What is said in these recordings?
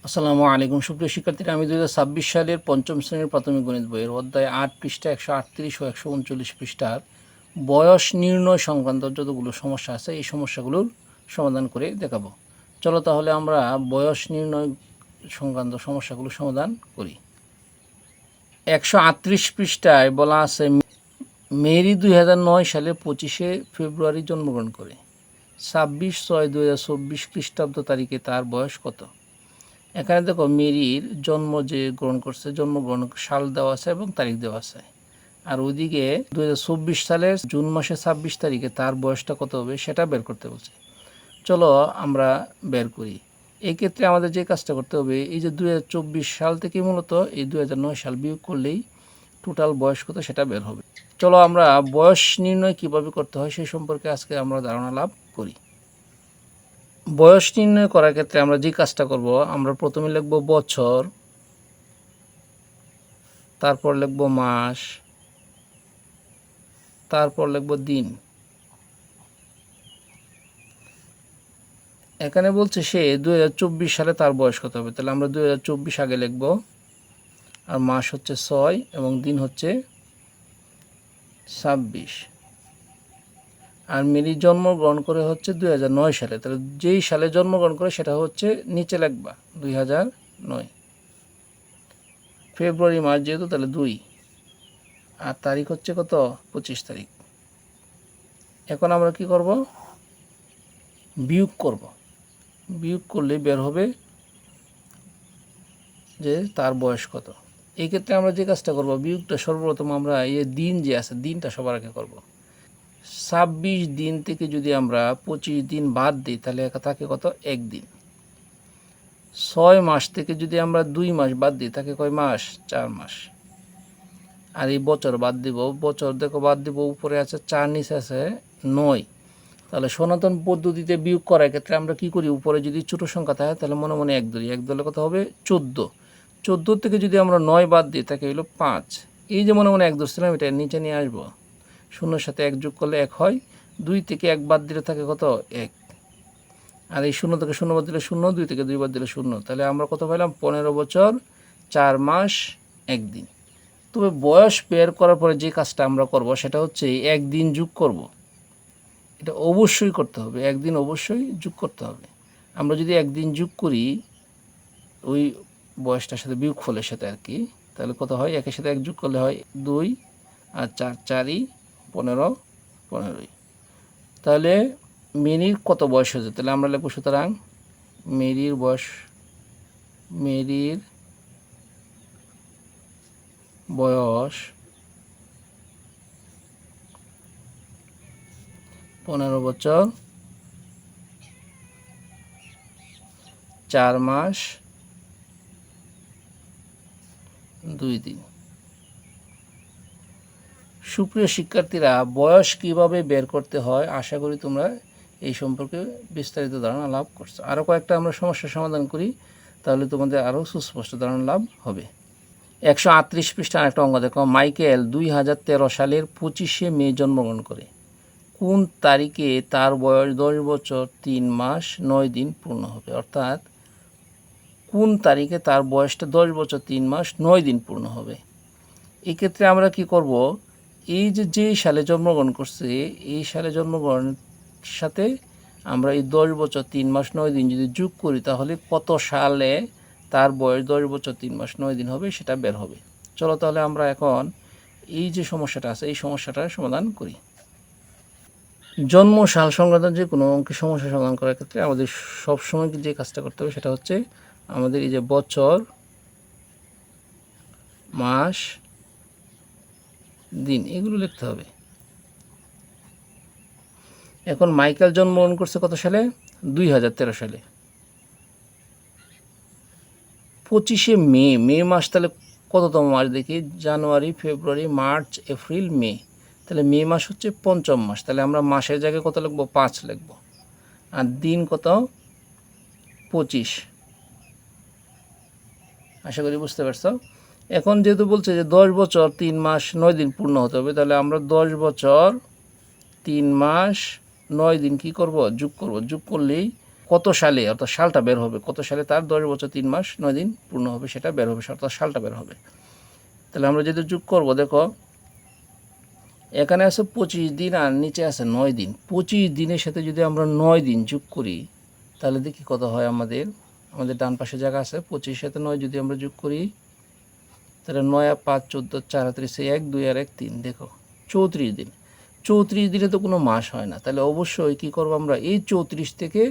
আসসালামু আলাইকুম সুপ্রিয় শিক্ষার্থীরা, আমি 2026 সালের পঞ্চম শ্রেণীর প্রাথমিক গণিত বইয়ের অধ্যায় 8 পৃষ্ঠা 138 ও 139 পৃষ্ঠার বয়স নির্ণয় সংক্রান্ত যতগুলো সমস্যা আছে এই সমস্যাগুলোর সমাধান করে দেখাবো। চলো তাহলে আমরা বয়স নির্ণয় সংক্রান্ত সমস্যাগুলো সমাধান করি। 138 পৃষ্ঠায় বলা আছে, মেরি 2009 সালে 25শে ফেব্রুয়ারি জন্মগ্রহণ করে। 26/6/2024 খ্রিস্টাব্দ তারিখে তার বয়স কত? এখানে দেখো মেরির জন্ম যে গ্রহণ করছে, জন্মগ্রহণ সাল দেওয়া আছে এবং তারিখ দেওয়া আছে। আর ওইদিকে 2024 সালের জুন মাসের 26 তারিখে তার বয়সটা কত হবে সেটা বের করতে বলছে। চলো আমরা বের করি। এই ক্ষেত্রে আমাদের যে কাজটা করতে হবে, এই যে 2024 সাল থেকে মূলত এই 2009 সাল বিয়োগ করলেই টোটাল বয়স কত সেটা বের হবে। চলো আমরা বয়স নির্ণয় কিভাবে করতে হয় সেই সম্পর্কে আজকে আমরা ধারণা লাভ করি। বয়স নির্ণয় করার ক্ষেত্রে আমরা যে কাজটা করব, আমরা প্রথমে লিখব বছর, তারপর লিখব মাস, তারপর লিখব দিন। এখানে বলছে সে 2024 সালে তার বয়স কত হবে, তাহলে আমরা 2024 আগে লিখব। আর মাস হচ্ছে 6 এবং দিন হচ্ছে 26। আর মেরি জন্মগ্রহণ করে হচ্ছে 2009 সালে, তাহলে যেই সালে জন্মগ্রহণ করে সেটা হচ্ছে নিচে লিখবা 2009। ফেব্রুয়ারি মাস যেহেতু তাহলে 2, আর তারিখ হচ্ছে কত 25 তারিখ। এখন আমরা কি করব, বিয়োগ করব। বিয়োগ করলে বের হবে যে তার বয়স কত। এই ক্ষেত্রে আমরা যে কাজটা করব, বিয়োগটা সর্বপ্রথম আমরা এই দিন যে আছে দিনটা সবার আগে করব। 26 দিন থেকে যদি আমরা 25 দিন বাদ দিই তাহলে থাকে কত, 1 দিন। 6 মাস থেকে যদি আমরা 2 মাস বাদ দিই তাকে কয় মাস, 4 মাস। আর এই বছর বাদ দিব, বছর দেখো বাদ দিব, উপরে আছে 4, নিচে আছে 9। তাহলে সনাতন পদ্ধতিতে বিয়োগ করার ক্ষেত্রে আমরা কি করি, উপরে যদি ছোটো সংখ্যা থাকে তাহলে মনে মনে 1 ধরি, 1 ধরলে কত হবে 14। 14 থেকে যদি আমরা 9 বাদ দিই তাকে হলো 5। এই যে মনে মনে 1 ধরছিলাম, এটা নিচে নিয়ে আসবো, শূন্যর সাথে 1 যোগ করলে 1 হয়। 2 থেকে 1 বাদ দিলে থাকে কত, 1। আর এই 0 থেকে 0 বাদ দিলে 0, 2 থেকে 2 বাদ দিলে 0। তাহলে আমরা কত পেলাম, 15 বছর 4 মাস 1 দিন। তবে বয়স বের করার পরে যে কাজটা আমরা করব সেটা হচ্ছে 1 দিন যোগ করব। এটা অবশ্যই করতে হবে, 1 দিন অবশ্যই যোগ করতে হবে। আমরা যদি 1 দিন যোগ করি ওই বয়সটার সাথে বিয়োগফলের সাথে আর কি, তাহলে কত হয়, 1-এর সাথে 1 যোগ করলে হয় 2, আর 4, 4ই 15, 15ই। তাহলে মেরির কত বয়স হয়েছে, তাহলে আমরা লিখব, সুতরাং মেরির বয়স, মেরির বয়স 15 বছর 4 মাস 2 দিন। সুপ্রিয় শিক্ষার্থীরা, বয়স কিভাবে বের করতে হয় আশা করি তোমরা এই সম্পর্কে বিস্তারিত ধারণা লাভ করছো। আরও কয়েকটা আমরা সমস্যার সমাধান করি, তাহলে তোমাদের আরও সুস্পষ্ট ধারণা লাভ হবে। 138 পৃষ্ঠার একটা অঙ্ক দেখো, মাইকেল 2013 সালের 25শে মে জন্মগ্রহণ করে। কোন তারিখে তার বয়স 10 বছর 3 মাস 9 দিন পূর্ণ হবে? অর্থাৎ কোন তারিখে তার বয়সটা 10 বছর 3 মাস 9 দিন পূর্ণ হবে? এই ক্ষেত্রে আমরা কি করব, এই যে সালে জন্মগ্রহণ করছে এই সালে জন্মগ্রহণের সাথে আমরা এই 10 বছর 3 মাস 9 দিন যদি যোগ করি তাহলে কত সালে তার বয়স 10 বছর 3 মাস 9 দিন হবে সেটা বের হবে। চলো তাহলে আমরা এখন এই যে সমস্যাটা আছে এই সমস্যাটার সমাধান করি। জন্ম সাল সংক্রান্ত যে কোনো অঙ্কের সমস্যা সমাধান করার ক্ষেত্রে আমাদের সবসময় যে কাজটা করতে হবে সেটা হচ্ছে আমাদের এই যে বছর, মাস, দিন এগুলো লিখতে হবে। এখন মাইকেল জন্মগ্রহণ করছে কত সালে, 2013 সালে। 25শে মে, মে মাস তাহলে কততম মাস দেখি, জানুয়ারি, ফেব্রুয়ারি, মার্চ, এপ্রিল, মে। তাহলে মে মাস হচ্ছে 5ম মাস, তাহলে আমরা মাসের জায়গায় কত লিখব, 5 লিখব। আর দিন কত, 25। আশা করি বুঝতে পারছো। এখন যেহেতু বলছে যে 10 বছর 3 মাস 9 দিন পূর্ণ হতে হবে, তাহলে আমরা 10 বছর 3 মাস 9 দিন কী করব, যোগ করব। যোগ করলেই কত সালে, অর্থাৎ সালটা বের হবে, কত সালে তার 10 বছর 3 মাস 9 দিন পূর্ণ হবে সেটা বের হবে, অর্থাৎ সালটা বের হবে। তাহলে আমরা যদি যোগ করব, দেখো এখানে আছে 25 দিন আর নিচে আছে 9 দিন। 25 দিনের সাথে যদি আমরা 9 দিন যোগ করি তাহলে দেখি কত হয়। আমাদের ডান পাশে জায়গা আছে, 25 সাথে 9 যদি আমরা যোগ করি তাহলে 9 আর 5 14 4 30 1 2 আর 1 3, দেখো 34 দিন। 34 দিনে তো কোনো মাস হয় না, তাহলে অবশ্যই কী করবো আমরা, এই 34 থেকে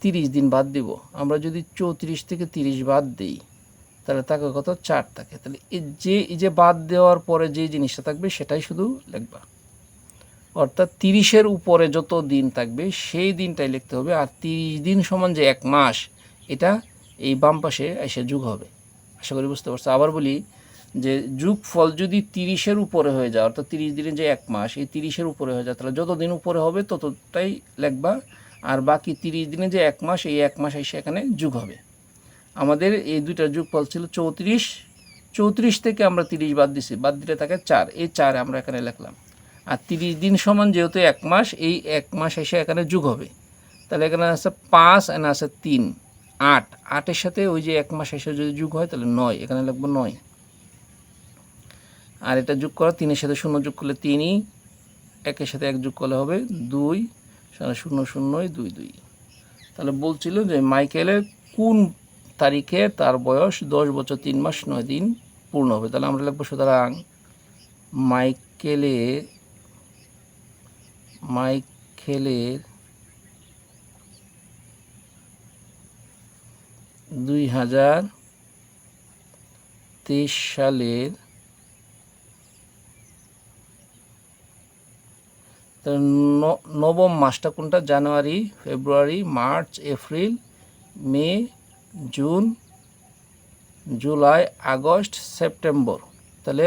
30 দিন বাদ দিব। আমরা যদি 34 থেকে 30 বাদ দিই তাহলে থাকে কত, 4 থাকে। তাহলে এই যে বাদ দেওয়ার পরে যে জিনিসটা থাকবে সেটাই শুধু লিখবা, অর্থাৎ 30-এর উপরে যত দিন থাকবে সেই দিনটাই লিখতে হবে। আর 30 দিন সমান যে 1 মাস, এটা এই বাম পাশে এসে যোগ হবে। আশা করি বুঝতে পারছো। আবার বলি যে যোগফল যদি 30-এর উপরে হয়ে যায়, অর্থাৎ 30 দিনে যে 1 মাস, এই 30-এর উপরে হয়ে যায়, তাহলে যত দিন উপরে হবে ততটাই লিখবা। আর বাকি 30 দিনে যে 1 মাস, এই 1 মাস এসে এখানে যোগ হবে। আমাদের এই দুইটার যোগফল ছিল 34। 34 থেকে আমরা 30 বাদ দিছি, বাদ দিলে থাকে 4, এই 4 আমরা এখানে লিখলাম। আর 30 দিন সমান যেহেতু 1 মাস, এই 1 মাস এসে এখানে যোগ হবে। তাহলে এখানে আছে 5 এখানে আছে 3, 8। 8-এর সাথে ওই যে 1 মাস এসে যদি যোগ হয় তাহলে 9, এখানে লিখবো 9। আর এটা যোগ করা, 3-এর সাথে 0 যোগ করলে 3ই, 1-এর সাথে 1 যোগ করলে হবে 2, 0 0 2 2। তাহলে বলছিল যে মাইকেলের কোন তারিখে তার বয়স 10 বছর 3 মাস 9 দিন পূর্ণ হবে। তাহলে আমরা লিখবো, সুতরাং মাইকেলের 2023 সালের নবম মাসটা কোনটা, জানুয়ারি, ফেব্রুয়ারি, মার্চ, এপ্রিল, মে, জুন, জুলাই, আগস্ট, সেপ্টেম্বর। তাহলে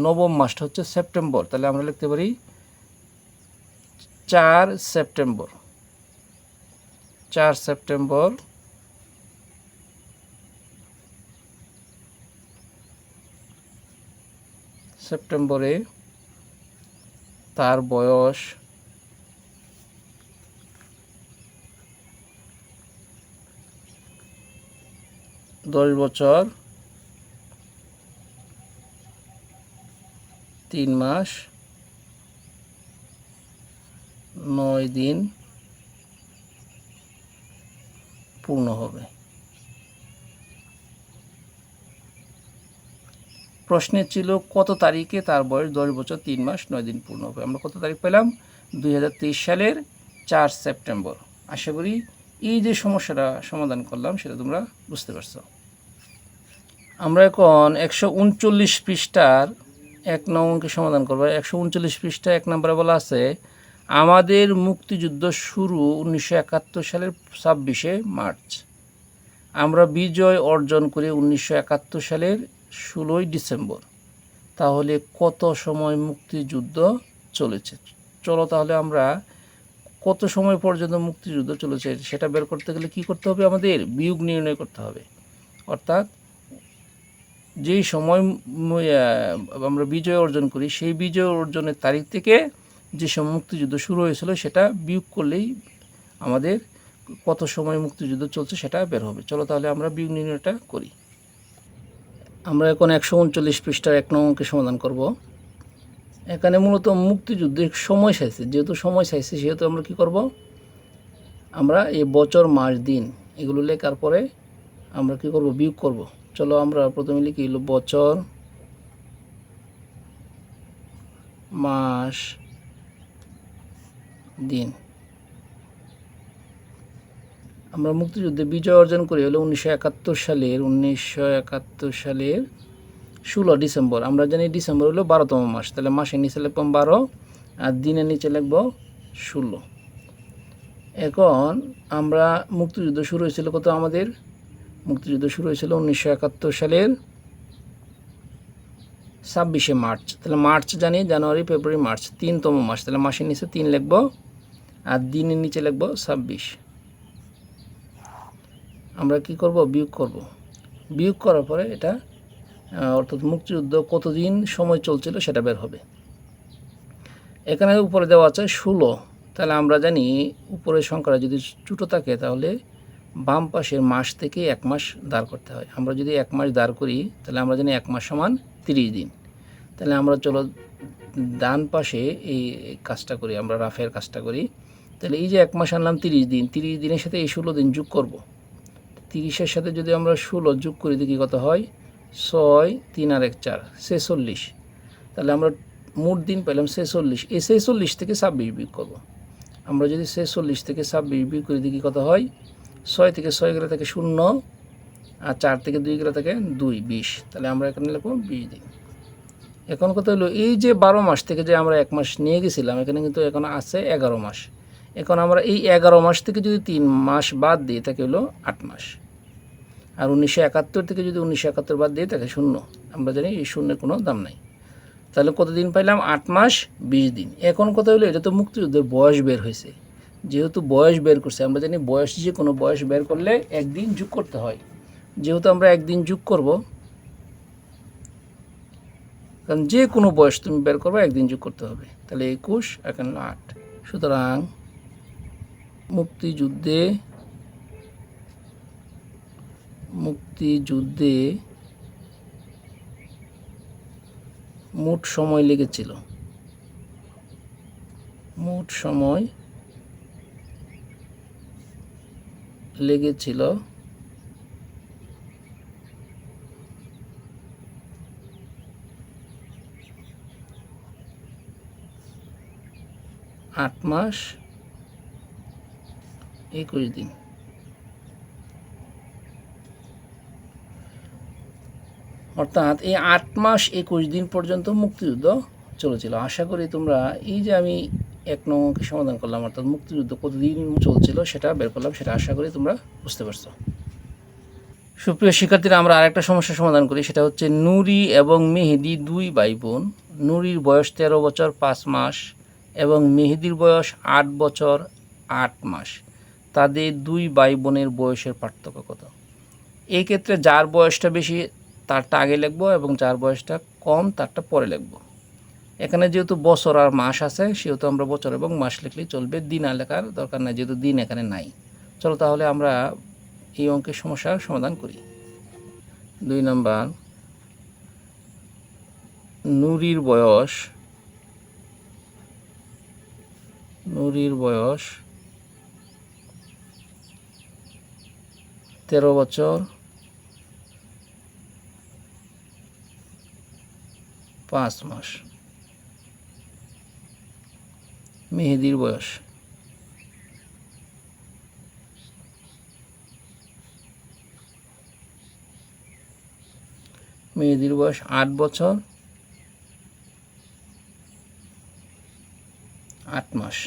নবম মাসটা হচ্ছে সেপ্টেম্বর। তাহলে আমরা লিখতে পারি 4 সেপ্টেম্বর। 4 সেপ্টেম্বর সেপ্টেম্বরে তার বয়স 10 বছর 3 মাস 9 দিন পূর্ণ হবে। প্রশ্নে ছিল কত তারিখে তার বয়স 10 বছর 3 মাস 9 দিন পূর্ণ হবে। আমরা কত তারিখ পেলাম, 2023 সালের 4 সেপ্টেম্বর। আশা করি এই যে সমস্যাটা সমাধান করলাম সেটা তোমরা বুঝতে পারছো। আমরা এখন 139 পৃষ্ঠার 1 নং অঙ্কের সমাধান করব। 139 পৃষ্ঠা 1 নম্বরে বলা আছে, আমাদের মুক্তিযুদ্ধ শুরু 1971 সালের 26শে মার্চ। আমরা বিজয় অর্জন করি 1971 সালের 16ই ডিসেম্বর। তাহলে কত সময় মুক্তিযুদ্ধ চলেছে? চলো তাহলে আমরা কত সময় পর্যন্ত মুক্তিযুদ্ধ চলেছে সেটা বের করতে গেলে কি করতে হবে, আমাদের বিয়োগ নির্ণয় করতে হবে। অর্থাৎ যেই সময় আমরা বিজয় অর্জন করি সেই বিজয় অর্জনের তারিখ থেকে যে সময় মুক্তিযুদ্ধ শুরু হয়েছিল সেটা বিয়োগ করলেই আমাদের কত সময় মুক্তিযুদ্ধ চলছে সেটা বের হবে। চলো তাহলে আমরা বিয়োগ নির্ণয়টা করি। আমরা এখন 139 পৃষ্ঠার 1 নং অঙ্কের সমাধান করব। এখানে মূলত মুক্তিযুদ্ধের সময় চাইছে, যেহেতু সময় চাইছে সেহেতু আমরা কি করব, আমরা এই বছর মাস দিন এগুলো লেখার পরে আমরা কি করব, বিয়োগ করব। চলো আমরা প্রথমে লিখি হলো বছর মাস দিন। আমরা মুক্তিযুদ্ধে বিজয় অর্জন করি হলো 1971 সালের 16 ডিসেম্বর। আমরা জানি ডিসেম্বর হলো 12তম মাস, তাহলে মাসের নিচে লিখলাম 12 আর দিনের নিচে লিখব 16। এখন আমরা মুক্তিযুদ্ধ শুরু হয়েছিল কত, আমাদের মুক্তিযুদ্ধ শুরু হয়েছিল 1971 সালের 26শে মার্চ। তাহলে মার্চ জানি, জানুয়ারি, ফেব্রুয়ারি, মার্চ 3তম মাস, তাহলে মাসের নিচে 3 লিখব আর দিনের নিচে লিখব 26। আমরা কি করব, বিয়োগ করব। বিয়োগ করার পরে এটা অর্থাৎ মুক্তিযুদ্ধ কতদিন সময় চলছিল সেটা বের হবে। এখানে উপরে দেওয়া আছে 16, তাহলে আমরা জানি উপরের সংখ্যাটা যদি ছোটো থাকে তাহলে বাম পাশের মাস থেকে 1 মাস দাঁড় করতে হয়। আমরা যদি 1 মাস দাঁড় করি তাহলে আমরা জানি 1 মাস সমান 30 দিন। তাহলে আমরা চলো ডান পাশে এই কাজটা করি, আমরা রাফের কাজটা করি। তাহলে এই যে 1 মাস আনলাম 30 দিন, 30 দিনের সাথে এই 16 দিন যোগ করব। 30-এর সাথে যদি আমরা 16 যোগ করি দেখি কত হয়, 6 3 আর 1 4 46। তাহলে আমরা মোট দিন পেলাম 46। এই 46 থেকে 26 বিয়োগ করব। আমরা যদি 46 থেকে 26 বিয়োগ করি দেখি কত হয়, 6 থেকে 6 গেলে থাকে 0 আর 4 থেকে 2 গেলে থাকে 2 20। তাহলে আমরা এখানে লিখব 20 দিন। এখন কথা হলো এই যে 12 মাস থেকে যে আমরা 1 মাস নিয়ে গেছিলাম এখানে কিন্তু এখন আছে 11 মাস। এখন আমরা এই 11 মাস থেকে যদি 3 মাস বাদ দিই তাকে হলো 8 মাস। আর 1971 থেকে যদি 1971 বাদ দিই তাকে 0। আমরা জানি এই শূন্যের কোনো দাম নাই। তাহলে কত দিন পাইলাম, 8 মাস 20 দিন। এখন কথা হলো এটা তো মুক্তিযুদ্ধের বয়স বের হয়েছে, যেহেতু বয়স বের করছে আমরা জানি বয়স যে কোনো বয়স বের করলে একদিন যোগ করতে হয়। যেহেতু আমরা একদিন যোগ করব, কারণ যে কোনো বয়স তুমি বের করবে একদিন যোগ করতে হবে। তাহলে 21 এখানে 8। সুতরাং মুক্তিযুদ্ধে মোট সময় লেগেছিল 8 মাস 21 দিন। অর্থাৎ এই 8 মাস 21 দিন পর্যন্ত মুক্তিযুদ্ধ চলেছিল। আশা করি তোমরা এই যে আমি 1 নং অঙ্কের সমাধান করলাম অর্থাৎ মুক্তিযুদ্ধ কতদিন চলছিল সেটা বের করলাম, সেটা আশা করি তোমরা বুঝতে পারছো। সুপ্রিয় শিক্ষার্থীরা, আমরা আরেকটা সমস্যার সমাধান করি। সেটা হচ্ছে নুরি এবং মেহেদি 2 ভাই বোন। নুরির বয়স 13 বছর 5 মাস এবং মেহেদির বয়স 8 বছর 8 মাস। তাদের 2 ভাই বোনের বয়সের পার্থক্য কত? এই ক্ষেত্রে যার বয়সটা বেশি তারটা আগে লিখব এবং যার বয়সটা কম তারটা পরে লিখব। এখানে যেহেতু বছর আর মাস আছে সেহেতু আমরা বছর এবং মাস লিখলেই চলবে, দিন আর লেখার দরকার নাই, যেহেতু দিন এখানে নাই। চলো তাহলে আমরা এই অঙ্কের সমস্যার সমাধান করি। 2 নম্বর, নুরির বয়স 13 বছর 5 মাস। মেহেদির বয়স 8 বছর 8 মাস।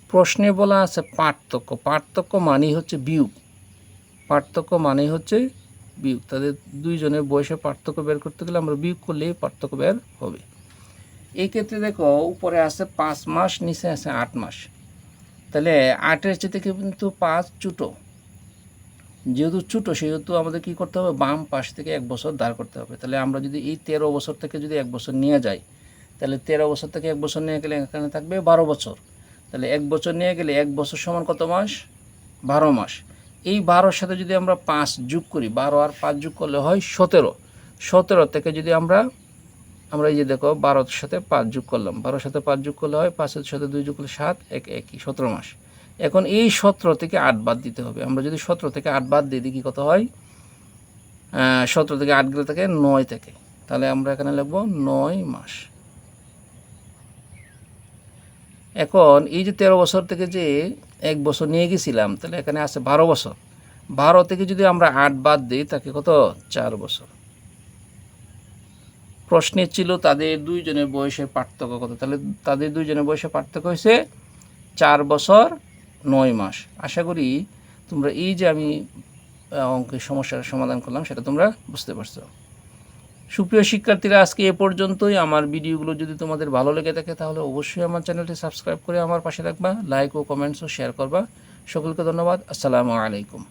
প্রশ্নে বলা আছে পার্থক্য মানেই হচ্ছে বিয়োগ। তাদের দুইজনের বয়সের পার্থক্য বের করতে গেলে আমরা বিয়োগ করলেই পার্থক্য বের হবে। এই ক্ষেত্রে দেখো উপরে আছে 5 মাস, নিচে আছে 8 মাস। তাহলে 8-এর চেয়ে কিন্তু 5 ছোটো, যেহেতু ছোটো সেহেতু আমাদের কী করতে হবে, বাম পাশ থেকে 1 বছর দাঁড় করতে হবে। তাহলে আমরা যদি এই 13 বছর থেকে যদি 1 বছর নিয়ে যাই তাহলে 13 বছর থেকে 1 বছর নিয়ে গেলে এখানে থাকবে 12 বছর। তাহলে 1 বছর নিয়ে গেলে 1 বছর সমান কত মাস, 12 মাস। এই 12-র সাথে যদি আমরা 5 যোগ করি, 12 আর 5 যোগ করলে হয় 17 থেকে যদি আমরা এই যে দেখো 12-র সাথে 5 যোগ করলাম, 12-র সাথে 5 যোগ করলে হয় 5-এর সাথে 2 যোগ করলে 7, 1 1 17 মাস। এখন এই 17 থেকে 8 বাদ দিতে হবে। আমরা যদি 17 থেকে 8 বাদ দিই দেখি কত হয়, 17 থেকে 8 গেলে থাকে 9 থেকে। তাহলে আমরা এখানে লিখব 9 মাস। এখন এই যে 13 বছর থেকে যে 1 বছর নিয়ে গেছিলাম তাহলে এখানে আছে 12 বছর। 12 থেকে যদি আমরা 8 বাদ দিই তাকে কত, 4 বছর। প্রশ্নে ছিল তাদের দুইজনের বয়সের পার্থক্য কত। তাহলে তাদের দুইজনের বয়সের পার্থক্য হয়েছে 4 বছর 9 মাস। আশা করি তোমরা এই যে আমি অঙ্কের সমস্যার সমাধান করলাম সেটা তোমরা বুঝতে পারছো। সুপ্রিয় শিক্ষার্থীরা, আজকে এ পর্যন্তই। আমার ভিডিওগুলো যদি তোমাদের ভালো লেগে থাকে তাহলে অবশ্যই আমার চ্যানেলটি সাবস্ক্রাইব করে আমার পাশে রাখবা, লাইক ও কমেন্টস ও শেয়ার করবা। সকলকে ধন্যবাদ। আসসালামু আলাইকুম।